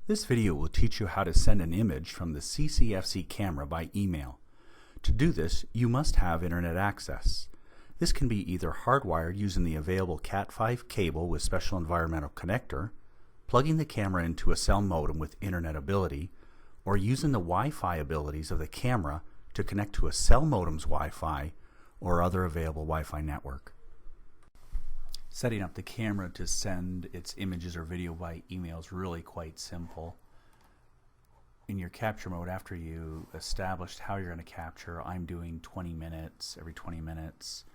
This video will teach you how to send an image from the CCFC camera by email. To do this, you must have internet access. This can be either hardwired using the available Cat5 cable with special environmental connector, plugging the camera into a cell modem with internet ability, or using the Wi-Fi abilities of the camera to connect to a cell modem's Wi-Fi or other available Wi-Fi network. Setting up the camera to send its images or video by email is really quite simple. In your capture mode, after you established how you're going to capture, I'm doing 20 minutes, every 20 minutes.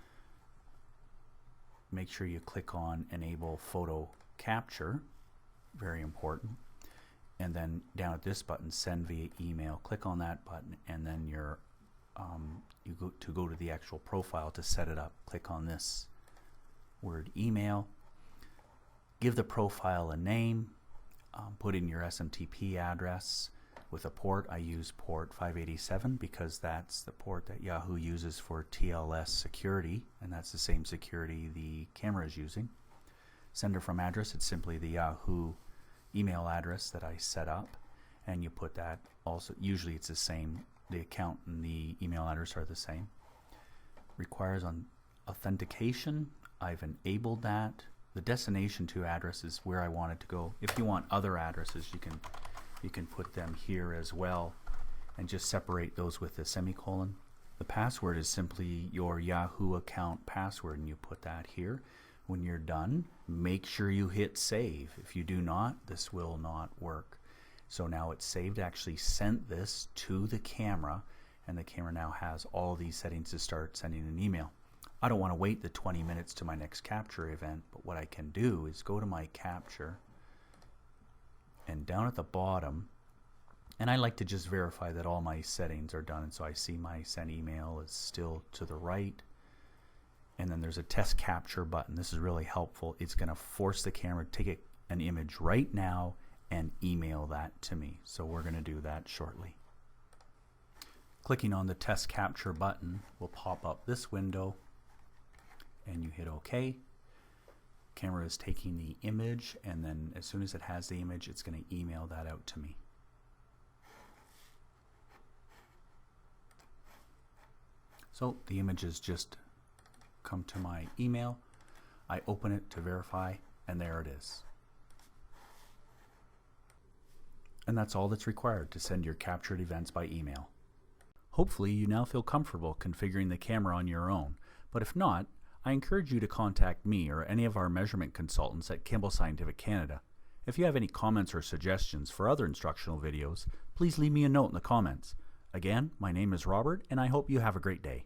Make sure you click on Enable Photo Capture, very important. And then down at this button, Send via Email, click on that button, and then you go to the actual profile to set it up. Click on this word email, give the profile a name, put in your SMTP address with a port. I use port 587 because that's the port that Yahoo uses for TLS security, and that's the same security the camera is using. Sender from address, it's simply the Yahoo email address that I set up, and you put that also. Usually it's the same, the account and the email address are the same. Requires authentication. I've enabled that. The destination to address is where I want it to go. If you want other addresses, you can put them here as well and just separate those with a semicolon. The password is simply your Yahoo account password, and you put that here. When you're done, make sure you hit save. If you do not, this will not work. So now it's saved, actually sent this to the camera, and the camera now has all these settings to start sending an email. I don't want to wait the 20 minutes to my next capture event, but what I can do is go to my capture, and down at the bottom, and I like to just verify that all my settings are done, and so I see my send email is still to the right, and then there's a test capture button. This is really helpful. It's going to force the camera to take an image right now and email that to me, so we're going to do that shortly. Clicking on the test capture button will pop up this window, and you hit OK. Camera is taking the image, and then as soon as it has the image, it's going to email that out to me. So the image has just come to my email. I open it to verify, and there it is. And that's all that's required to send your captured events by email. Hopefully you now feel comfortable configuring the camera on your own, but if not, I encourage you to contact me or any of our measurement consultants at Campbell Scientific Canada. If you have any comments or suggestions for other instructional videos, please leave me a note in the comments. Again, my name is Robert, and I hope you have a great day.